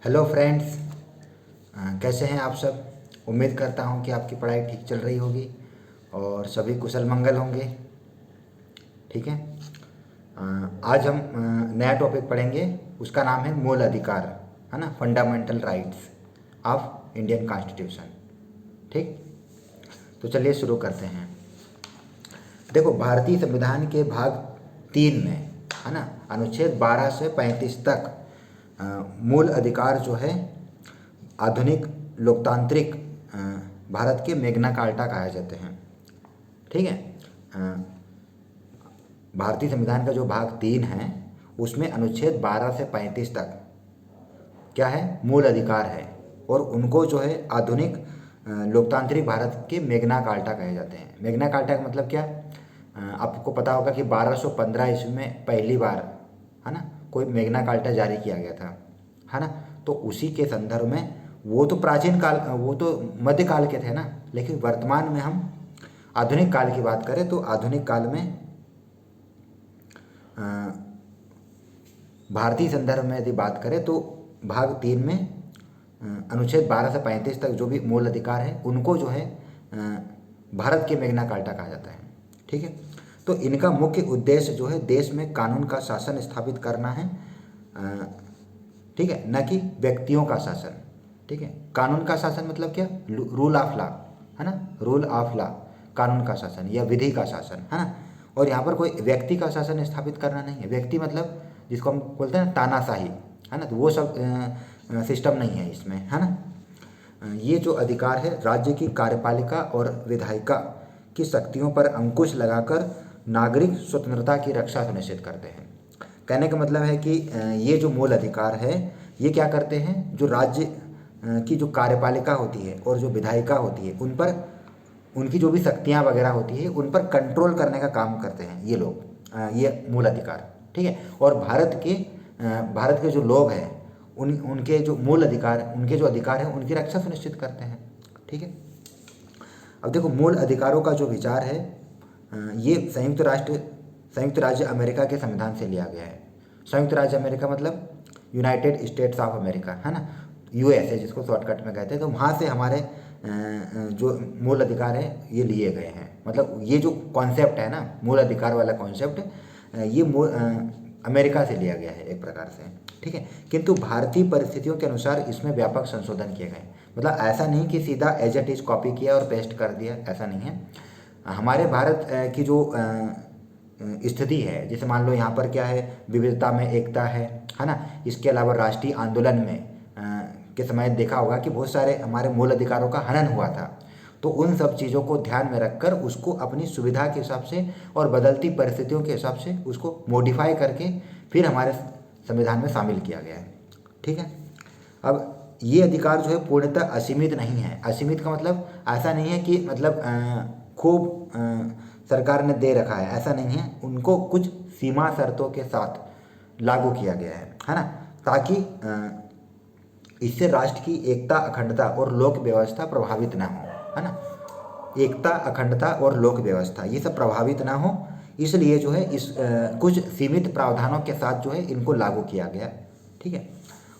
Hello friends. कैसे हैं आप सब। उम्मीद करता हूं कि आपकी पढ़ाई ठीक चल रही होगी और सभी कुशल मंगल होंगे। ठीक है। आज हम नया टॉपिक पढ़ेंगे। उसका नाम है मूल अधिकार, है ना, fundamental rights of Indian constitution. ठीक। तो चलिए शुरू करते हैं। देखो, भारतीय संविधान के भाग 3 में, है ना, अनुच्छेद 12 से 35 तक मूल अधिकार जो है आधुनिक लोकतांत्रिक भारत के मैग्ना कार्टा कहा जाते हैं। ठीक है। भारतीय संविधान का जो भाग 3 है उसमें अनुच्छेद 12 से 35 तक क्या है, मूल अधिकार है, और उनको जो है आधुनिक लोकतांत्रिक भारत के मैग्ना कार्टा कहे जाते हैं। मैग्ना कार्टा का मतलब क्या, आपको पता होगा कि 1215 ईस्वी में पहली बार, है ना, कोई मैग्ना कार्टा जारी किया गया था, है ना। तो उसी के संदर्भ में, वो तो प्राचीन काल, वो तो मध्यकाल के थे ना, लेकिन वर्तमान में हम आधुनिक काल की बात करें तो आधुनिक काल में भारतीय संदर्भ में यदि बात करें तो भाग 3 में अनुच्छेद 12 से 35 तक जो भी मूल अधिकार है उनको जो है भारत के मैग्ना कार्टा कहा जाता है। ठीक है। तो इनका मुख्य उद्देश्य जो है देश में कानून का शासन स्थापित करना है। ठीक है, न कि व्यक्तियों का शासन। ठीक है। कानून का शासन मतलब क्या, रूल ऑफ लॉ, है ना, रूल ऑफ लॉ, कानून का शासन या विधि का शासन, है ना। और यहाँ पर कोई व्यक्ति का शासन स्थापित करना नहीं है। व्यक्ति मतलब जिसको हम बोलते हैं ना तानाशाही, है ना, तो वो सब सिस्टम नहीं है इसमें, है ना। ये जो अधिकार है राज्य की कार्यपालिका और विधायिका की शक्तियों पर अंकुश लगाकर नागरिक स्वतंत्रता की रक्षा सुनिश्चित करते हैं। कहने का मतलब है कि ये जो मूल अधिकार है ये क्या करते हैं, जो राज्य की जो कार्यपालिका होती है और जो विधायिका होती है उन पर, उनकी जो भी शक्तियाँ वगैरह होती है उन पर कंट्रोल करने का काम करते हैं ये लोग, ये मूल अधिकार। ठीक है। और भारत के जो लोग हैं उनके जो मूल अधिकार, उनके जो अधिकार हैं उनकी रक्षा सुनिश्चित करते हैं। ठीक है। अब देखो, मूल अधिकारों का जो विचार है ये संयुक्त राज्य अमेरिका के संविधान से लिया गया है। संयुक्त राज्य अमेरिका मतलब यूनाइटेड स्टेट्स ऑफ अमेरिका, है ना, यूएसए जिसको शॉर्टकट में कहते हैं। तो वहाँ से हमारे जो मूल अधिकार है ये लिए गए हैं। मतलब ये जो कॉन्सेप्ट है ना, मूल अधिकार वाला कॉन्सेप्ट, ये अमेरिका से लिया गया है एक प्रकार से। ठीक है। किंतु भारतीय परिस्थितियों के अनुसार इसमें व्यापक संशोधन किए गए। मतलब ऐसा नहीं कि सीधा एज इट इज कॉपी किया और पेस्ट कर दिया, ऐसा नहीं है। हमारे भारत की जो स्थिति है, जैसे मान लो यहाँ पर क्या है, विविधता में एकता है ना। इसके अलावा राष्ट्रीय आंदोलन में के समय देखा होगा कि बहुत सारे हमारे मूल अधिकारों का हनन हुआ था। तो उन सब चीज़ों को ध्यान में रखकर उसको अपनी सुविधा के हिसाब से और बदलती परिस्थितियों के हिसाब से उसको मॉडिफाई करके फिर हमारे संविधान में शामिल किया गया है। ठीक है। अब ये अधिकार जो है पूर्णतः असीमित नहीं है। असीमित का मतलब ऐसा नहीं है कि मतलब खूब सरकार ने दे रखा है, ऐसा नहीं है। उनको कुछ सीमा शर्तों के साथ लागू किया गया है ना, ताकि इससे राष्ट्र की एकता, अखंडता और लोक व्यवस्था प्रभावित ना हो, है ना। एकता, अखंडता और लोक व्यवस्था ये सब प्रभावित ना हो, इसलिए जो है इस कुछ सीमित प्रावधानों के साथ जो है इनको लागू किया गया। ठीक है।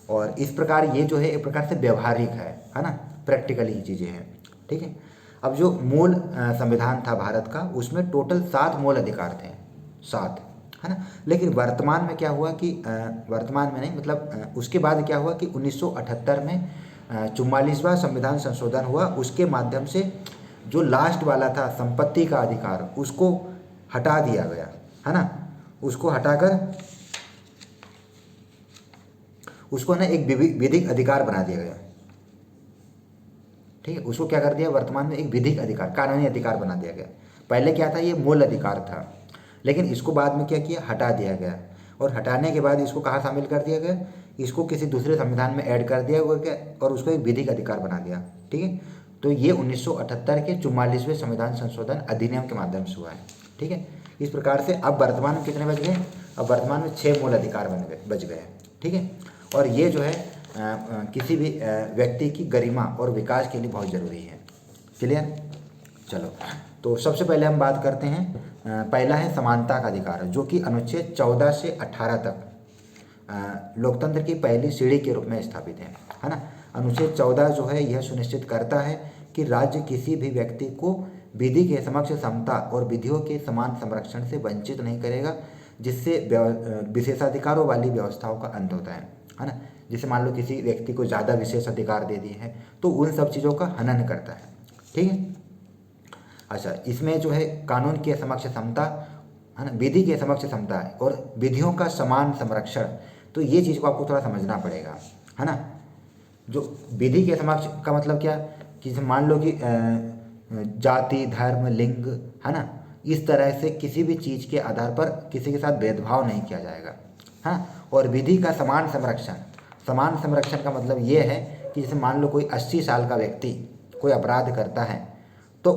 और इस प्रकार ये जो है एक प्रकार से व्यवहारिक है ना, प्रैक्टिकली ही चीज़ें हैं। ठीक है। अब जो मूल संविधान था भारत का, उसमें टोटल 7 मूल अधिकार थे, 7, है ना। लेकिन वर्तमान में क्या हुआ कि वर्तमान में नहीं, मतलब उसके बाद क्या हुआ कि 1978 में 44वां संविधान संशोधन हुआ। उसके माध्यम से जो लास्ट वाला था संपत्ति का अधिकार, उसको हटा दिया गया, है ना। उसको हटाकर उसको ना एक विधिक अधिकार बना दिया गया। ठीक है। उसको क्या कर दिया, वर्तमान में एक विधिक अधिकार, कानूनी अधिकार बना दिया गया। पहले क्या था, ये मूल अधिकार था, लेकिन इसको बाद में क्या किया, हटा दिया गया। और हटाने के बाद इसको कहाँ शामिल कर दिया गया, इसको किसी दूसरे संविधान में ऐड कर दिया गया और उसको एक विधिक अधिकार बना दिया। ठीक है। तो ये 1978 के 44वें संविधान संशोधन अधिनियम के माध्यम से हुआ है। ठीक है। इस प्रकार से अब वर्तमान में कितने बच गए, अब वर्तमान में 6 मूल अधिकार बच गए। ठीक है। और ये जो है किसी भी व्यक्ति की गरिमा और विकास के लिए बहुत ज़रूरी है। क्लियर। चलो, तो सबसे पहले हम बात करते हैं, पहला है समानता का अधिकार, जो कि अनुच्छेद 14 से 18 तक लोकतंत्र की पहली सीढ़ी के रूप में स्थापित है ना। अनुच्छेद 14 जो है यह सुनिश्चित करता है कि राज्य किसी भी व्यक्ति को विधि के समक्ष समता और विधियों के समान संरक्षण से वंचित नहीं करेगा, जिससे विशेषाधिकारों वाली व्यवस्थाओं का अंत होता है ना। जैसे मान लो किसी व्यक्ति को ज़्यादा विशेष अधिकार दे दिए हैं तो उन सब चीज़ों का हनन करता है, ठीक है। अच्छा, इसमें जो है कानून के समक्ष समता है ना, विधि के समक्ष समता है और विधियों का समान संरक्षण, तो ये चीज़ को आपको थोड़ा समझना पड़ेगा, है ना। जो विधि के समक्ष का मतलब क्या, कि मान लो कि जाति, धर्म, लिंग, है ना, इस तरह से किसी भी चीज़ के आधार पर किसी के साथ भेदभाव नहीं किया जाएगा, हाँ। और विधि का समान संरक्षण, समान संरक्षण का मतलब ये है कि जैसे मान लो कोई 80 साल का व्यक्ति कोई अपराध करता है तो,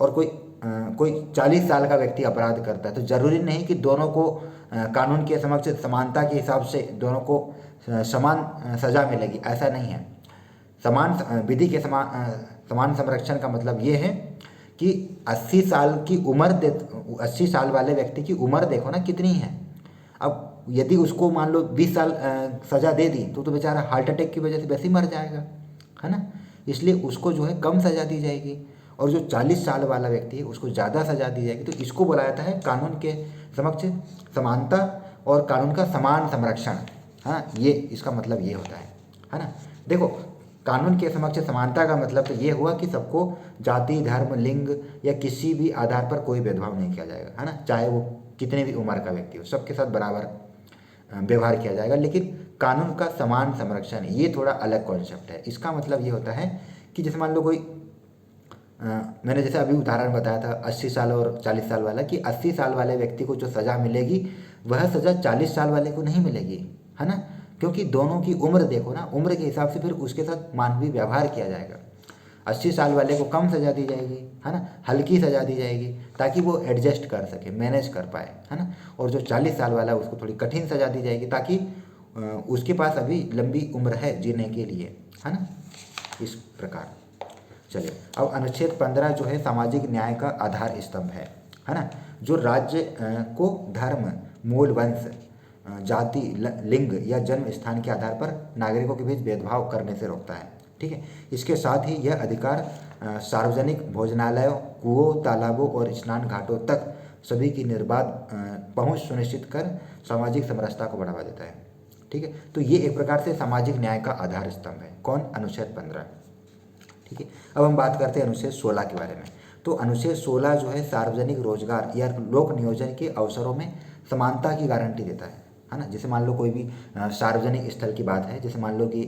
और कोई 40 साल का व्यक्ति अपराध करता है, तो ज़रूरी नहीं कि दोनों को कानून के समक्ष समानता के हिसाब से दोनों को समान सज़ा मिलेगी, ऐसा नहीं है। समान विधि के समान संरक्षण का मतलब ये है कि 80 साल की उम्र 80 साल वाले व्यक्ति की उम्र देखो ना कितनी है। अब यदि उसको मान लो 20 साल सज़ा दे दी तो बेचारा हार्ट अटैक की वजह से वैसे ही मर जाएगा, है ना। इसलिए उसको जो है कम सज़ा दी जाएगी, और जो 40 साल वाला व्यक्ति है उसको ज़्यादा सज़ा दी जाएगी। तो इसको बोला जाता है कानून के समक्ष समानता और कानून का समान संरक्षण, हाँ। ये इसका मतलब ये होता है ना। देखो, कानून के समक्ष समानता का मतलब तो ये हुआ कि सबको जाति, धर्म, लिंग या किसी भी आधार पर कोई भेदभाव नहीं किया जाएगा, है ना। चाहे वो कितने भी उम्र का व्यक्ति हो, सबके साथ बराबर व्यवहार किया जाएगा। लेकिन कानून का समान संरक्षण ये थोड़ा अलग कॉन्सेप्ट है। इसका मतलब ये होता है कि जैसे मान लो कोई मैंने जैसे अभी उदाहरण बताया था 80 साल और 40 साल वाला, कि 80 साल वाले व्यक्ति को जो सज़ा मिलेगी वह सज़ा 40 साल वाले को नहीं मिलेगी, है ना। क्योंकि दोनों की उम्र देखो ना, उम्र के हिसाब से फिर उसके साथ मानवीय व्यवहार किया जाएगा। 80 साल वाले को कम सज़ा दी जाएगी, है ना, हल्की सज़ा दी जाएगी ताकि वो एडजस्ट कर सके, मैनेज कर पाए, है ना। और जो 40 साल वाला है उसको थोड़ी कठिन सज़ा दी जाएगी ताकि उसके पास अभी लंबी उम्र है जीने के लिए, है ना। इस प्रकार चलिए, अब अनुच्छेद 15 जो है सामाजिक न्याय का आधार स्तंभ है ना। जो राज्य को धर्म, मूल वंश, जाति, लिंग या जन्म स्थान के आधार पर नागरिकों के बीच भेदभाव करने से रोकता है, ठीक है। इसके साथ ही यह अधिकार सार्वजनिक भोजनालयों, कुओं, तालाबों और स्नान घाटों तक सभी की निर्बाध पहुंच सुनिश्चित कर सामाजिक समरसता को बढ़ावा देता है, ठीक है। तो ये एक प्रकार से सामाजिक न्याय का आधार स्तंभ है, कौन, अनुच्छेद 15, ठीक है। अब हम बात करते हैं अनुच्छेद 16 के बारे में। तो अनुच्छेद 16 जो है सार्वजनिक रोजगार या लोक नियोजन के अवसरों में समानता की गारंटी देता है ना। जैसे मान लो कोई भी सार्वजनिक स्थल की बात है, जैसे मान लो कि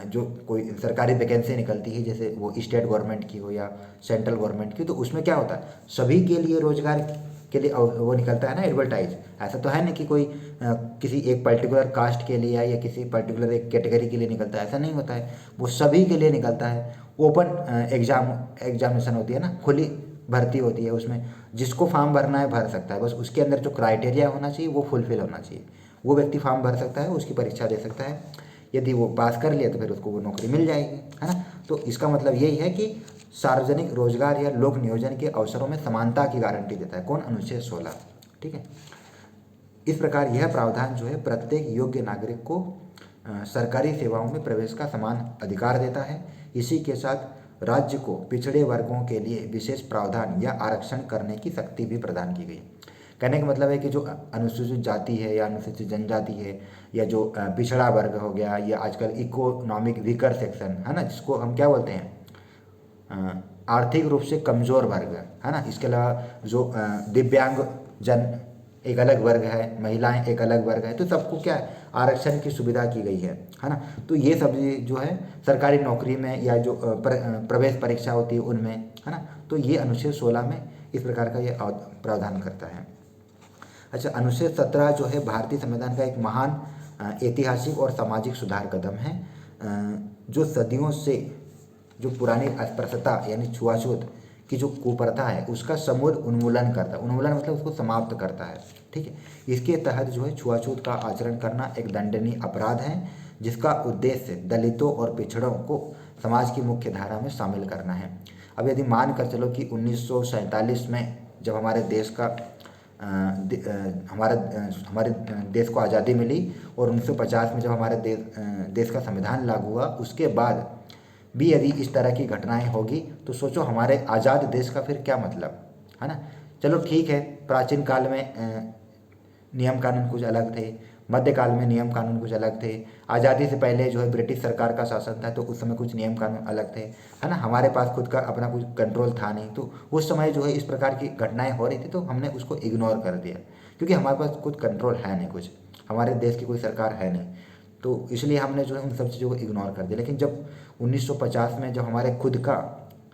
जो कोई सरकारी वैकेंसी निकलती है, जैसे वो स्टेट गवर्नमेंट की हो या सेंट्रल गवर्नमेंट की, तो उसमें क्या होता है, सभी के लिए रोजगार के लिए वो निकलता है ना एडवर्टाइज। ऐसा तो है नहीं कि कोई किसी एक पर्टिकुलर कास्ट के लिए या किसी पर्टिकुलर एक कैटेगरी के लिए निकलता है, ऐसा नहीं होता है। वो सभी के लिए निकलता है। ओपन एग्जामिनेशन होती है ना, खुली भर्ती होती है, उसमें जिसको फॉर्म भरना है भर सकता है, बस उसके अंदर जो क्राइटेरिया होना चाहिए वो फुलफिल होना चाहिए। वो व्यक्ति फॉर्म भर सकता है, उसकी परीक्षा दे सकता है, यदि वो पास कर लिया तो फिर उसको वो नौकरी मिल जाएगी, है ना। तो इसका मतलब यही है कि सार्वजनिक रोजगार या लोक नियोजन के अवसरों में समानता की गारंटी देता है, कौन, अनुच्छेद 16, ठीक है। इस प्रकार यह प्रावधान जो है प्रत्येक योग्य नागरिक को सरकारी सेवाओं में प्रवेश का समान अधिकार देता है। इसी के साथ राज्य को पिछड़े वर्गों के लिए विशेष प्रावधान या आरक्षण करने की शक्ति भी प्रदान की गई। कहने का मतलब है कि जो अनुसूचित जाति है या अनुसूचित जनजाति है या जो पिछड़ा वर्ग हो गया या आजकल इकोनॉमिक वीकर सेक्शन, है ना, जिसको हम क्या बोलते हैं, आर्थिक रूप से कमज़ोर वर्ग, है ना। इसके अलावा जो दिव्यांग जन एक अलग वर्ग है, महिलाएं एक अलग वर्ग है, तो सबको क्या आरक्षण की सुविधा की गई है ना। तो ये सब जो है सरकारी नौकरी में या जो प्रवेश परीक्षा होती है उनमें, है ना। तो ये अनुच्छेद 16 में इस प्रकार का ये प्रावधान करता है। अच्छा, अनुच्छेद 17 जो है भारतीय संविधान का एक महान ऐतिहासिक और सामाजिक सुधार कदम है, जो सदियों से जो पुरानी अस्पृश्यता यानी छुआछूत की जो कुप्रथा है उसका समूल उन्मूलन करता है। उन्मूलन मतलब उसको समाप्त करता है, ठीक है। इसके तहत जो है छुआछूत का आचरण करना एक दंडनीय अपराध है, जिसका उद्देश्य दलितों और पिछड़ों को समाज की मुख्य धारा में शामिल करना है। अब यदि मान कर चलो कि 1947 में जब हमारे देश का हमारे देश को आज़ादी मिली और 1950 में जब हमारे देश का संविधान लागू हुआ, उसके बाद भी यदि इस तरह की घटनाएं होगी तो सोचो हमारे आज़ाद देश का फिर क्या मतलब, है ना। चलो ठीक है, प्राचीन काल में नियम कानून कुछ अलग थे, मध्यकाल में नियम कानून कुछ अलग थे, आज़ादी से पहले जो है ब्रिटिश सरकार का शासन था तो उस समय कुछ नियम कानून अलग थे, है ना। हमारे पास खुद का अपना कुछ कंट्रोल था नहीं, तो उस समय जो है इस प्रकार की घटनाएं हो रही थी तो हमने उसको इग्नोर कर दिया, क्योंकि हमारे पास कुछ कंट्रोल है नहीं, कुछ हमारे देश की कोई सरकार है नहीं, तो इसलिए हमने जो है उन सब चीज़ों को इग्नोर कर दिया। लेकिन जब 1950 में जब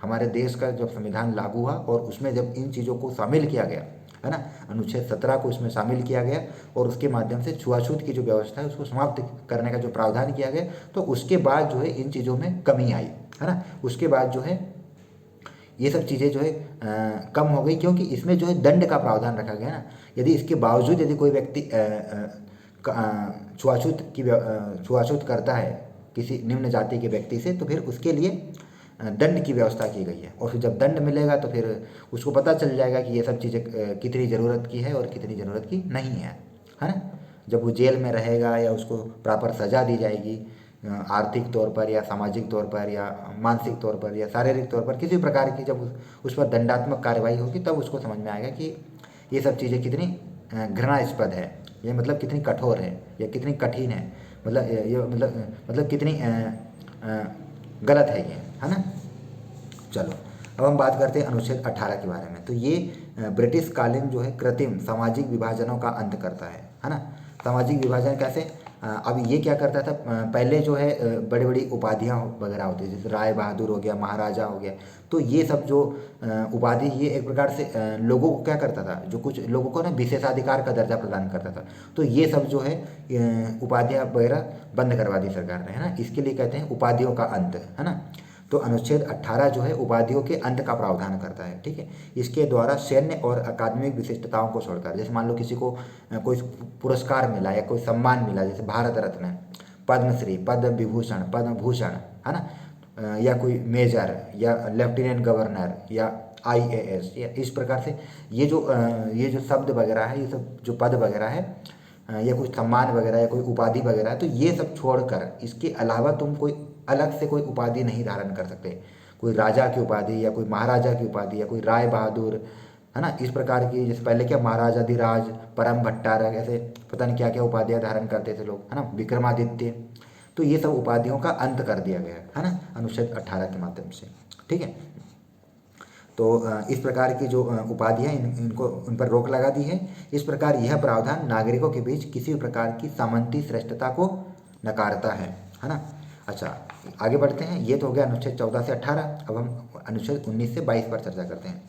हमारे देश का जब संविधान लागू हुआ और उसमें जब इन चीज़ों को शामिल किया गया, है ना, अनुच्छेद 17 को इसमें शामिल किया गया और उसके माध्यम से छुआछूत की जो व्यवस्था है उसको समाप्त करने का जो प्रावधान किया गया, तो उसके बाद जो है इन चीज़ों में कमी आई, है ना। उसके बाद जो है ये सब चीज़ें जो है कम हो गई, क्योंकि इसमें जो है दंड का प्रावधान रखा गया ना। यदि इसके बावजूद यदि कोई व्यक्ति छुआछूत करता है किसी निम्न जाति के व्यक्ति से, तो फिर उसके लिए दंड की व्यवस्था की गई है। और फिर जब दंड मिलेगा तो फिर उसको पता चल जाएगा कि ये सब चीज़ें कितनी ज़रूरत की है और कितनी ज़रूरत की नहीं है ना। जब वो जेल में रहेगा या उसको प्रॉपर सज़ा दी जाएगी, आर्थिक तौर पर या सामाजिक तौर पर या मानसिक तौर पर या शारीरिक तौर पर किसी प्रकार की जब उस पर दंडात्मक कार्रवाई होगी, तब उसको समझ में आएगा कि ये सब चीज़ें कितनी घृणास्पद है, ये मतलब कितनी कठोर है या कितनी कठिन है, मतलब ये मतलब कितनी गलत है ये, है ना। चलो अब हम बात करते हैं अनुच्छेद 18 के बारे में। तो ये ब्रिटिश कालीन जो है कृत्रिम सामाजिक विभाजनों का अंत करता है ना। सामाजिक विभाजन कैसे? अब ये क्या करता था, पहले जो है बड़ी बड़ी उपाधियाँ वगैरह होती थी, जैसे राय बहादुर हो गया, महाराजा हो गया, तो ये सब जो उपाधि ये एक प्रकार से लोगों को क्या करता था, जो कुछ लोगों को ना विशेषाधिकार का दर्जा प्रदान करता था, तो ये सब जो है उपाधियाँ वगैरह बंद करवा दी सरकार ने, है ना। इसके लिए कहते हैं उपाधियों का अंत, है ना। तो अनुच्छेद 18 जो है उपाधियों के अंत का प्रावधान करता है, ठीक है। इसके द्वारा सैन्य और अकादमिक विशिष्टताओं को छोड़कर, जैसे मान लो किसी को कोई पुरस्कार मिला या कोई सम्मान मिला, जैसे भारत रत्न, पद्मश्री, पद्म विभूषण, पद्म भूषण, है ना, या कोई मेजर या लेफ्टिनेंट गवर्नर या IAS, या इस प्रकार से ये जो शब्द वगैरह है, ये सब जो पद वगैरह है या कोई सम्मान वगैरह या कोई उपाधि वगैरह है, तो ये सब छोड़कर इसके अलावा तुम कोई अलग से कोई उपाधि नहीं धारण कर सकते। कोई राजा की उपाधि या कोई महाराजा की उपाधि या कोई राय बहादुर, है ना, इस प्रकार की, जैसे पहले क्या महाराजाधिराज, परम भट्टारक, ऐसे पता नहीं क्या क्या उपाधियाँ धारण करते थे लोग, है ना, विक्रमादित्य, तो ये सब उपाधियों का अंत कर दिया गया है ना, अनुच्छेद 18 के माध्यम से, ठीक है। तो इस प्रकार की जो उपाधियाँ इनको उन पर रोक लगा दी है। इस प्रकार यह प्रावधान नागरिकों के बीच किसी भी प्रकार की सामंती श्रेष्ठता को नकारता है ना। अच्छा, आगे बढ़ते हैं। ये तो हो गया अनुच्छेद 14 से 18। अब हम अनुच्छेद 19 से 22 पर चर्चा करते हैं।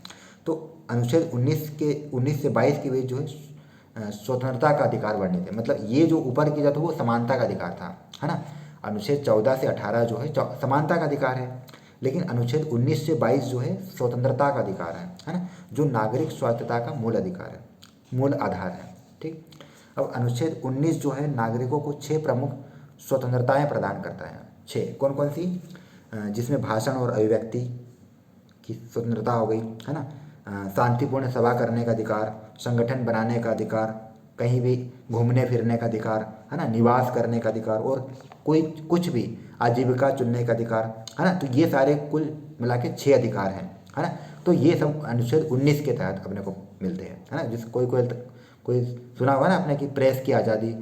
तो अनुच्छेद 19 से 22 के बीच जो है स्वतंत्रता का अधिकार वर्णित है, मतलब ये जो ऊपर की जाता है वो समानता का अधिकार था, है ना। अनुच्छेद 14 से 18 जो है समानता का अधिकार है, लेकिन अनुच्छेद 19 से 22 जो है स्वतंत्रता का अधिकार है ना, जो नागरिक स्वायत्तता का मूल अधिकार है, मूल आधार है, ठीक। अब अनुच्छेद 19 जो है नागरिकों को 6 प्रमुख स्वतंत्रताएं प्रदान करता है। 6 कौन कौन सी? जिसमें भाषण और अभिव्यक्ति की स्वतंत्रता हो गई, है ना, शांतिपूर्ण सभा करने का अधिकार, संगठन बनाने का अधिकार, कहीं भी घूमने फिरने का अधिकार, है ना, निवास करने का अधिकार, और कोई कुछ भी आजीविका चुनने का अधिकार, है ना। तो ये सारे कुल मिला के 6 अधिकार हैं, है ना। तो ये सब अनुच्छेद 19 के तहत अपने को मिलते हैं, है ना। जिस कोई सुना हुआ ना आपने कि प्रेस की आज़ादी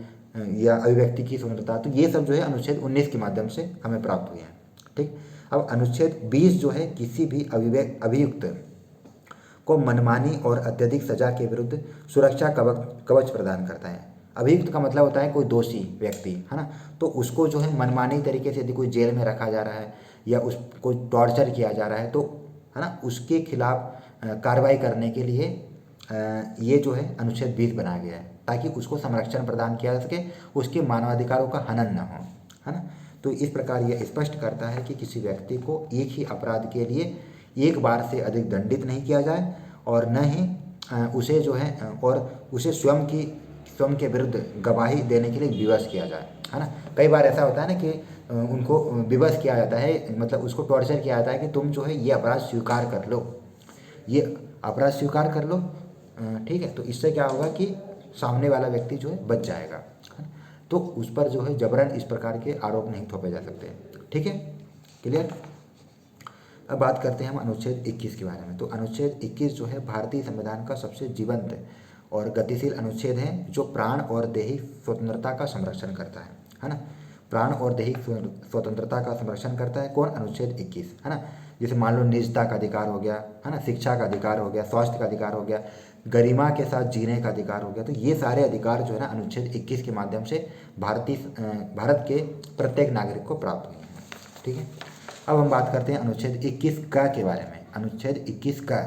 या अभिव्यक्ति की स्वतंत्रता, तो ये सब जो है अनुच्छेद 19 के माध्यम से हमें प्राप्त हुए हैं, ठीक। अब अनुच्छेद 20 जो है किसी भी अभियुक्त को मनमानी और अत्यधिक सजा के विरुद्ध सुरक्षा कवच प्रदान करता है। अभियुक्त का मतलब होता है कोई दोषी व्यक्ति, है ना, तो उसको जो है मनमानी तरीके से यदि कोई जेल में रखा जा रहा है या उसको टॉर्चर किया जा रहा है, तो है ना, उसके खिलाफ कार्रवाई करने के लिए ये जो है अनुच्छेद 20 बनाया गया है, ताकि उसको संरक्षण प्रदान किया जा सके, उसके मानवाधिकारों का हनन न हो, है ना। तो इस प्रकार यह स्पष्ट करता है कि किसी व्यक्ति को एक ही अपराध के लिए एक बार से अधिक दंडित नहीं किया जाए, और न ही उसे जो है और उसे स्वयं के विरुद्ध गवाही देने के लिए विवश किया जाए, है ना। कई बार ऐसा होता है ना कि उनको विवश किया जाता है, मतलब उसको टॉर्चर किया जाता है कि तुम जो है ये अपराध स्वीकार कर लो, ये अपराध स्वीकार कर लो, ठीक है, तो इससे क्या होगा कि सामने वाला व्यक्ति जो है बच जाएगा, है ना? तो उस पर जो है जबरन इस प्रकार के आरोप नहीं थोपे जा सकते। ठीक है, क्लियर। अब बात करते हैं हम अनुच्छेद 21 के बारे में। तो अनुच्छेद 21 जो है भारतीय संविधान का सबसे जीवंत और गतिशील अनुच्छेद है, जो प्राण और दैहिक स्वतंत्रता का संरक्षण करता है ना? प्राण और दैहिक स्वतंत्रता का संरक्षण करता है कौन? अनुच्छेद 21, है ना? जैसे मान लो निजता का अधिकार हो गया, है ना, शिक्षा का अधिकार हो गया, स्वास्थ्य का अधिकार हो गया, गरिमा के साथ जीने का अधिकार हो गया। तो ये सारे अधिकार जो है ना अनुच्छेद 21 के माध्यम से भारत के प्रत्येक नागरिक को प्राप्त हुए हैं। ठीक है, अब हम बात करते हैं अनुच्छेद 21 का के बारे में। अनुच्छेद 21 का,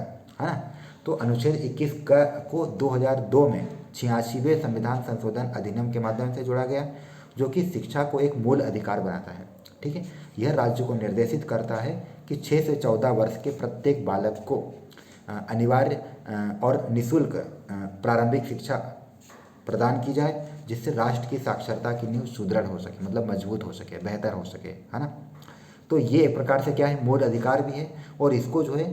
है ना, तो अनुच्छेद 21 का को 2002 में 86वें संविधान संशोधन अधिनियम के माध्यम से जोड़ा गया, जो कि शिक्षा को एक मूल अधिकार बनाता है। ठीक है, यह राज्य को निर्देशित करता है कि 6 से 14 वर्ष के प्रत्येक बालक को अनिवार्य और निःशुल्क प्रारंभिक शिक्षा प्रदान की जाए, जिससे राष्ट्र की साक्षरता की नींव सुदृढ़ हो सके, मतलब मजबूत हो सके, बेहतर हो सके, है ना। तो ये एक प्रकार से क्या है, मूल अधिकार भी है, और इसको जो है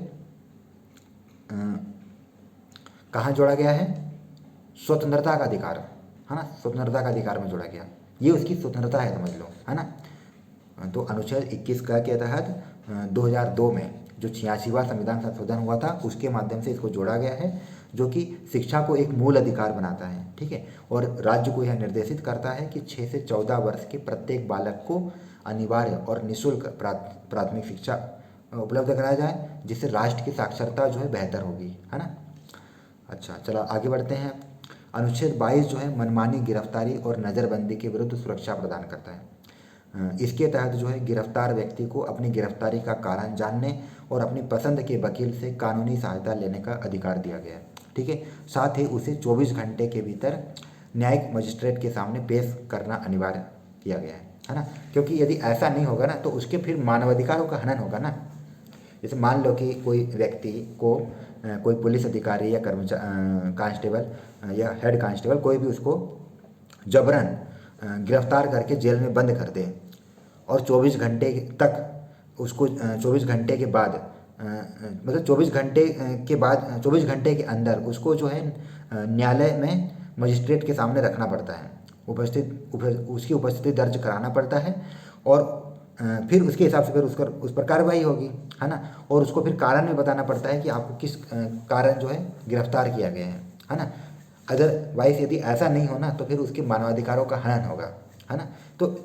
कहाँ जोड़ा गया है? स्वतंत्रता का अधिकार, है ना, स्वतंत्रता का अधिकार में जोड़ा गया। ये उसकी स्वतंत्रता है, समझ लो, है ना। तो अनुच्छेद 21 का के तहत 2002 में जो 86वां संविधान संशोधन हुआ था, उसके माध्यम से इसको जोड़ा गया है, जो कि शिक्षा को एक मूल अधिकार बनाता है। ठीक है, और राज्य को यह निर्देशित करता है कि 6 से 14 वर्ष के प्रत्येक बालक को अनिवार्य और निःशुल्क प्राथमिक शिक्षा उपलब्ध कराया जाए, जिससे राष्ट्र की साक्षरता जो है बेहतर होगी, है ना। अच्छा, चलो आगे बढ़ते हैं। अनुच्छेद 22 जो है मनमानी गिरफ्तारी और नज़रबंदी के विरुद्ध सुरक्षा प्रदान करता है। इसके तहत जो है गिरफ्तार व्यक्ति को अपनी गिरफ्तारी का कारण जानने और अपनी पसंद के वकील से कानूनी सहायता लेने का अधिकार दिया गया है। ठीक है, साथ ही उसे 24 घंटे के भीतर न्यायिक मजिस्ट्रेट के सामने पेश करना अनिवार्य किया गया है ना। क्योंकि यदि ऐसा नहीं होगा ना, तो उसके फिर मानवाधिकारों का हनन होगा ना। जैसे मान लो कि कोई व्यक्ति को कोई पुलिस अधिकारी या कर्मचारी, कांस्टेबल या हेड कांस्टेबल, कोई भी उसको जबरन गिरफ्तार करके जेल में बंद कर दे, और 24 घंटे तक उसको 24 घंटे के बाद मतलब 24 घंटे के बाद 24 घंटे के अंदर उसको जो है न्यायालय में मजिस्ट्रेट के सामने रखना पड़ता है, उसकी उपस्थिति दर्ज कराना पड़ता है, और फिर उसके हिसाब से फिर उस पर कार्रवाई होगी, है ना। और उसको फिर कारण भी बताना पड़ता है कि आपको किस कारण जो है गिरफ्तार किया गया है ना। अदरवाइज यदि ऐसा नहीं होना, तो फिर उसके मानवाधिकारों का हनन होगा, है ना। तो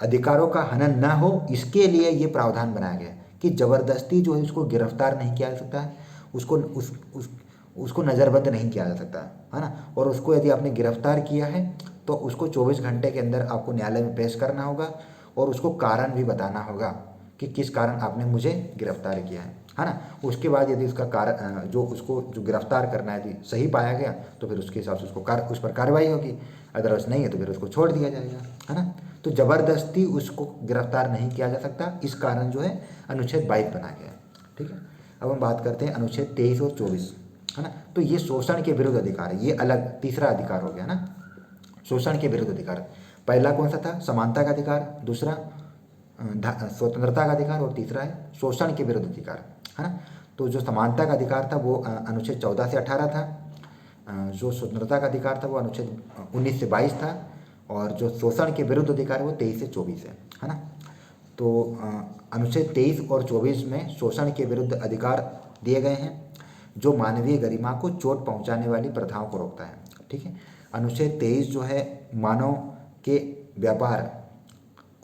अधिकारों का हनन ना हो, इसके लिए ये प्रावधान बनाया गया कि ज़बरदस्ती जो है उसको गिरफ्तार नहीं किया जा सकता है, उसको नज़रबंद नहीं किया जा सकता, है ना। और उसको यदि आपने गिरफ्तार किया है, तो उसको 24 घंटे के अंदर आपको न्यायालय में पेश करना होगा, और उसको कारण भी बताना होगा कि किस कारण आपने मुझे गिरफ्तार किया है ना। उसके बाद यदि उसका कारण जो गिरफ्तार करना है यदि सही पाया गया, तो फिर उसके हिसाब से उस पर कार्रवाई होगी, अदरवाइज नहीं है तो फिर उसको छोड़ दिया जाएगा, है ना। तो ज़बरदस्ती उसको गिरफ्तार नहीं किया जा सकता, इस कारण जो है अनुच्छेद 22 बनाया गया। ठीक है, अब हम बात करते हैं अनुच्छेद 23 और 24, है ना। तो ये शोषण के विरुद्ध अधिकार है, ये अलग तीसरा अधिकार हो गया ना, शोषण के विरुद्ध अधिकार। पहला कौन सा था? समानता का अधिकार, दूसरा स्वतंत्रता का अधिकार, और तीसरा है शोषण के विरुद्ध अधिकार, है ना। तो जो समानता का अधिकार था वो अनुच्छेद 14 से 18 था, जो स्वतंत्रता का अधिकार था वो अनुच्छेद 19 से 22 था, और जो शोषण के विरुद्ध अधिकार है वो 23 से 24 है ना। तो अनुच्छेद 23 और 24 में शोषण के विरुद्ध अधिकार दिए गए हैं, जो मानवीय गरिमा को चोट पहुंचाने वाली प्रथाओं को रोकता है। ठीक है, अनुच्छेद 23 जो है मानव के व्यापार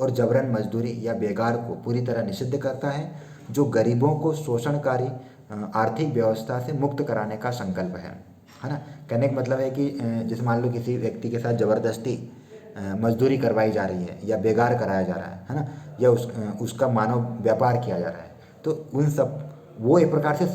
और जबरन मजदूरी या बेगार को पूरी तरह निषिद्ध करता है, जो गरीबों को शोषणकारी आर्थिक व्यवस्था से मुक्त कराने का संकल्प है ना। कहने का मतलब है कि जैसे मान लो किसी व्यक्ति के साथ ज़बरदस्ती मजदूरी करवाई जा रही है, या बेगार कराया जा रहा है ना, या उसका मानव व्यापार किया जा रहा है, तो उन सब वो एक प्रकार से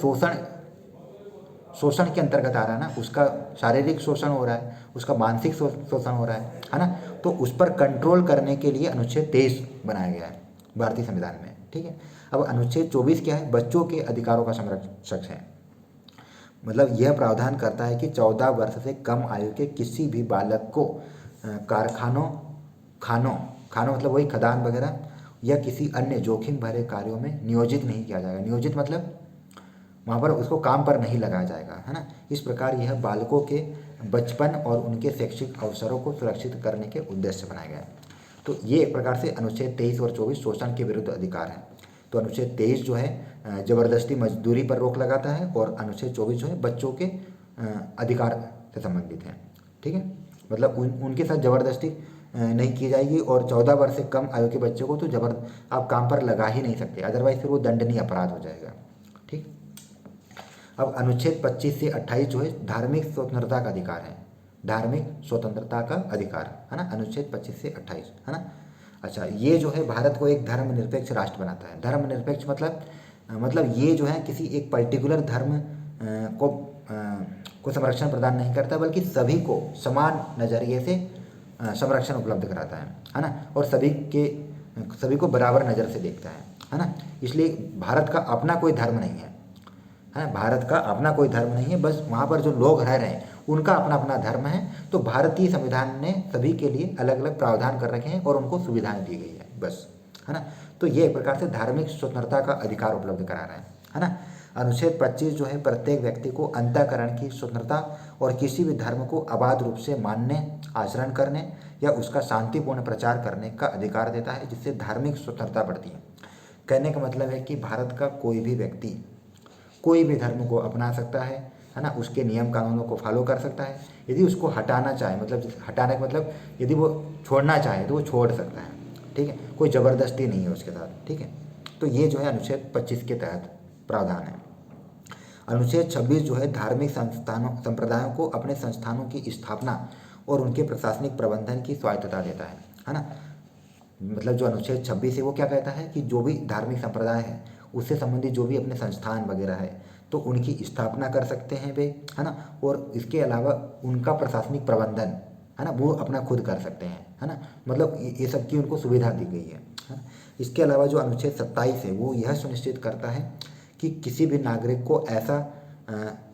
शोषण के अंतर्गत आ रहा है ना। उसका शारीरिक शोषण हो रहा है, उसका मानसिक शोषण हो रहा है ना। तो उस पर कंट्रोल करने के लिए अनुच्छेद 23 बनाया गया है भारतीय संविधान में। ठीक है, अब अनुच्छेद 24 क्या है? बच्चों के अधिकारों का संरक्षक है। मतलब यह प्रावधान करता है कि 14 वर्ष से कम आयु के किसी भी बालक को कारखानों, खानों मतलब वही खदान वगैरह, या किसी अन्य जोखिम भरे कार्यों में नियोजित नहीं किया जाएगा। नियोजित मतलब वहाँ पर उसको काम पर नहीं लगाया जाएगा, है ना। इस प्रकार यह बालकों के बचपन और उनके शैक्षिक अवसरों को सुरक्षित करने के उद्देश्य से बनाया गया है। तो ये एक प्रकार से अनुच्छेद 23 और 24 शोषण के विरुद्ध अधिकार है। तो अनुच्छेद 23 जो है जबरदस्ती मजदूरी पर रोक लगाता है, और अनुच्छेद 24 जो है बच्चों के अधिकार से संबंधित है। ठीक है, मतलब उनके साथ ज़बरदस्ती नहीं की जाएगी, और 14 वर्ष से कम आयु के बच्चों को तो आप काम पर लगा ही नहीं सकते, अदरवाइज फिर वो दंडनीय अपराध हो जाएगा। ठीक। अब अनुच्छेद 25 से 28 जो है धार्मिक स्वतंत्रता का अधिकार है, धार्मिक स्वतंत्रता का अधिकार, है ना, अनुच्छेद 25 से 28, है ना। अच्छा, ये जो है भारत को एक धर्मनिरपेक्ष राष्ट्र बनाता है। धर्मनिरपेक्ष मतलब ये जो है किसी एक पर्टिकुलर धर्म को संरक्षण प्रदान नहीं करता, बल्कि सभी को समान नज़रिए से संरक्षण उपलब्ध कराता है ना, और सभी को बराबर नज़र से देखता है ना। इसलिए भारत का अपना कोई धर्म नहीं है ना, भारत का अपना कोई धर्म नहीं है, बस वहाँ पर जो लोग रह रहे हैं उनका अपना अपना धर्म है। तो भारतीय संविधान ने सभी के लिए अलग अलग प्रावधान कर रखे हैं और उनको सुविधाएं दी गई है, बस, है ना। तो ये एक प्रकार से धार्मिक स्वतंत्रता का अधिकार उपलब्ध करा रहे हैं, है ना। अनुच्छेद 25 जो है प्रत्येक व्यक्ति को अंतःकरण की स्वतंत्रता और किसी भी धर्म को अबाध रूप से मानने, आचरण करने या उसका शांतिपूर्ण प्रचार करने का अधिकार देता है, जिससे धार्मिक स्वतंत्रता बढ़ती है। कहने का मतलब है कि भारत का कोई भी व्यक्ति कोई भी धर्म को अपना सकता है ना, उसके नियम कानूनों को फॉलो कर सकता है। यदि उसको हटाना चाहे, मतलब हटाने का मतलब यदि वो छोड़ना चाहे तो वो छोड़ सकता है। ठीक है, कोई ज़बरदस्ती नहीं है उसके साथ। ठीक है, तो ये जो है अनुच्छेद 25 के तहत प्रावधान है। अनुच्छेद 26 जो है धार्मिक संप्रदायों को अपने संस्थानों की स्थापना और उनके प्रशासनिक प्रबंधन की स्वायत्तता देता है ना। मतलब जो अनुच्छेद 26 है वो क्या कहता है कि जो भी धार्मिक संप्रदाय है उससे संबंधित जो भी अपने संस्थान वगैरह है तो उनकी स्थापना कर सकते हैं वे, है ना, और इसके अलावा उनका प्रशासनिक प्रबंधन, है ना, वो अपना खुद कर सकते हैं, है ना। मतलब ये सब की उनको सुविधा दी गई है। इसके अलावा जो अनुच्छेद 27 है वो यह सुनिश्चित करता है कि किसी भी नागरिक को ऐसा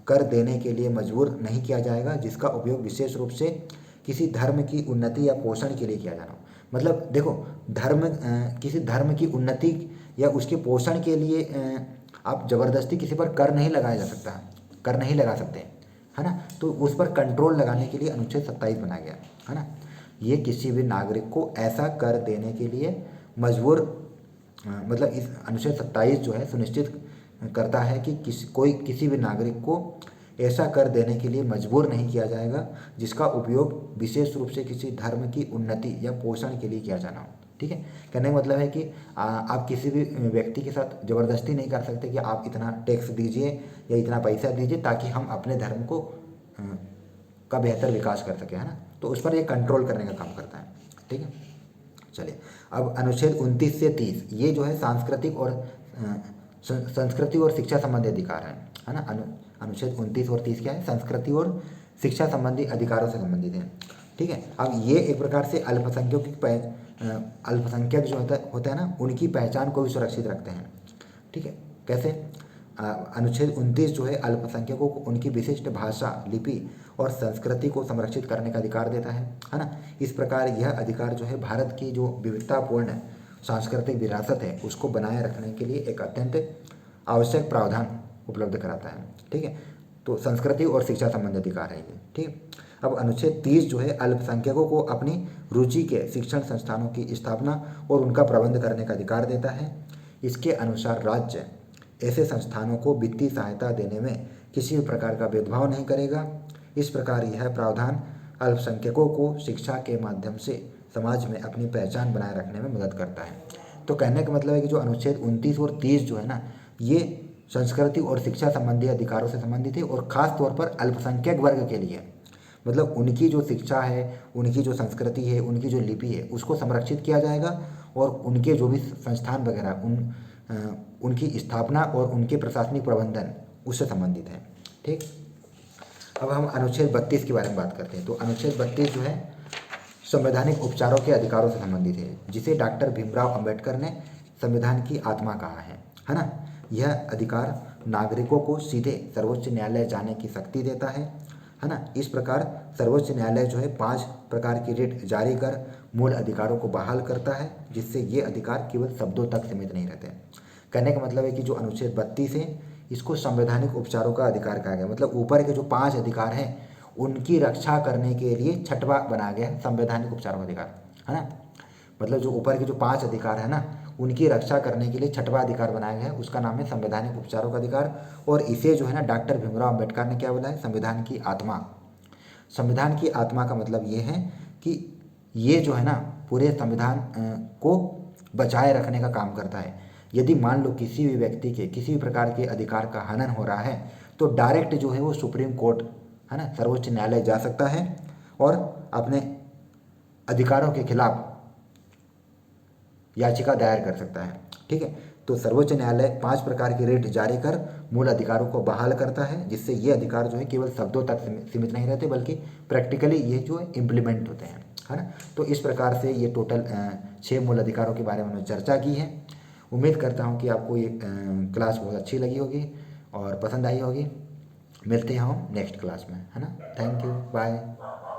कर देने के लिए मजबूर नहीं किया जाएगा जिसका उपयोग विशेष रूप से किसी धर्म की उन्नति या पोषण के लिए किया जाना हो। मतलब देखो, किसी धर्म की उन्नति या उसके पोषण के लिए आप ज़बरदस्ती किसी पर कर नहीं लगा सकते, है ना। तो उस पर कंट्रोल लगाने के लिए अनुच्छेद 27 बनाया गया, है ना। ये किसी भी नागरिक को ऐसा कर देने के लिए मजबूर, मतलब इस अनुच्छेद 27 जो है सुनिश्चित करता है कि किसी भी नागरिक को ऐसा कर देने के लिए मजबूर नहीं किया जाएगा जिसका उपयोग विशेष रूप से किसी धर्म की उन्नति या पोषण के लिए किया जाना हो। ठीक है, कहने का मतलब है कि आप किसी भी व्यक्ति के साथ ज़बरदस्ती नहीं कर सकते कि आप इतना टैक्स दीजिए या इतना पैसा दीजिए ताकि हम अपने धर्म को का बेहतर विकास कर सकें, है ना। तो उस पर ये कंट्रोल करने का काम करता है। ठीक है, चलिए अब अनुच्छेद 29 से 30 ये जो है संस्कृति और शिक्षा संबंधी अधिकार है ना। अनुच्छेद 29 और 30 क्या है, संस्कृति और शिक्षा संबंधी अधिकारों से संबंधित है। ठीक है, अब ये एक प्रकार से अल्पसंख्यक जो होता है ना, उनकी पहचान को भी सुरक्षित रखते हैं। ठीक है, कैसे, अनुच्छेद 29 जो है अल्पसंख्यकों को उनकी विशिष्ट भाषा, लिपि और संस्कृति को संरक्षित करने का अधिकार देता है ना। इस प्रकार यह अधिकार जो है भारत की जो विविधतापूर्ण सांस्कृतिक विरासत है उसको बनाए रखने के लिए एक अत्यंत आवश्यक प्रावधान उपलब्ध कराता है। ठीक है, तो संस्कृति और शिक्षा संबंधी अधिकार है ये। ठीक, अब अनुच्छेद 30 जो है अल्पसंख्यकों को अपनी रुचि के शिक्षण संस्थानों की स्थापना और उनका प्रबंध करने का अधिकार देता है। इसके अनुसार राज्य ऐसे संस्थानों को वित्तीय सहायता देने में किसी भी प्रकार का भेदभाव नहीं करेगा। इस प्रकार यह प्रावधान अल्पसंख्यकों को शिक्षा के माध्यम से समाज में अपनी पहचान बनाए रखने में मदद करता है। तो कहने का मतलब है कि जो अनुच्छेद 29 और 30 जो है ना, ये संस्कृति और शिक्षा संबंधी अधिकारों से संबंधित है और ख़ास तौर पर अल्पसंख्यक वर्ग के लिए, मतलब उनकी जो शिक्षा है, उनकी जो संस्कृति है, उनकी जो लिपि है उसको संरक्षित किया जाएगा और उनके जो भी संस्थान वगैरह उनकी स्थापना और उनके प्रशासनिक प्रबंधन उससे संबंधित है। ठीक, अब हम अनुच्छेद 32 के बारे में बात करते हैं। तो अनुच्छेद 32 जो है संवैधानिक उपचारों के अधिकारों से संबंधित है, जिसे डॉक्टर भीमराव अंबेडकर ने संविधान की आत्मा कहा है ना। यह अधिकार नागरिकों को सीधे सर्वोच्च न्यायालय जाने की शक्ति देता है ना। इस प्रकार सर्वोच्च न्यायालय जो है 5 प्रकार की रिट जारी कर मूल अधिकारों को बहाल करता है, जिससे ये अधिकार केवल शब्दों तक सीमित नहीं रहते। कहने का मतलब है कि जो अनुच्छेद 32 है इसको संवैधानिक उपचारों का अधिकार कहा गया। मतलब ऊपर के जो 5 अधिकार हैं उनकी रक्षा करने के लिए छठवां बनाया गया संवैधानिक उपचारों का अधिकार, है ना। मतलब जो ऊपर के जो 5 अधिकार है ना उनकी रक्षा करने के लिए छठवां अधिकार बनाया गया है, उसका नाम है संवैधानिक उपचारों का अधिकार। और इसे जो है ना डॉक्टर भीमराव अम्बेडकर ने क्या बोला है, संविधान की आत्मा। संविधान की आत्मा का मतलब ये है कि ये जो है ना पूरे संविधान को बचाए रखने का काम करता है। यदि मान लो किसी भी व्यक्ति के किसी भी प्रकार के अधिकार का हनन हो रहा है तो डायरेक्ट जो है वो सुप्रीम कोर्ट, है ना, सर्वोच्च न्यायालय जा सकता है और अपने अधिकारों के खिलाफ याचिका दायर कर सकता है। ठीक है, तो सर्वोच्च न्यायालय 5 प्रकार की रिट जारी कर मूल अधिकारों को बहाल करता है, जिससे ये अधिकार जो है केवल शब्दों तक सीमित नहीं रहते बल्कि प्रैक्टिकली ये जो है इम्प्लीमेंट होते हैं, है ना। तो इस प्रकार से ये टोटल 6 मूल अधिकारों के बारे में हमने चर्चा की है। उम्मीद करता हूँ कि आपको ये क्लास बहुत अच्छी लगी होगी और पसंद आई होगी। मिलते हैं हम नेक्स्ट क्लास में, है ना। Thank you, bye.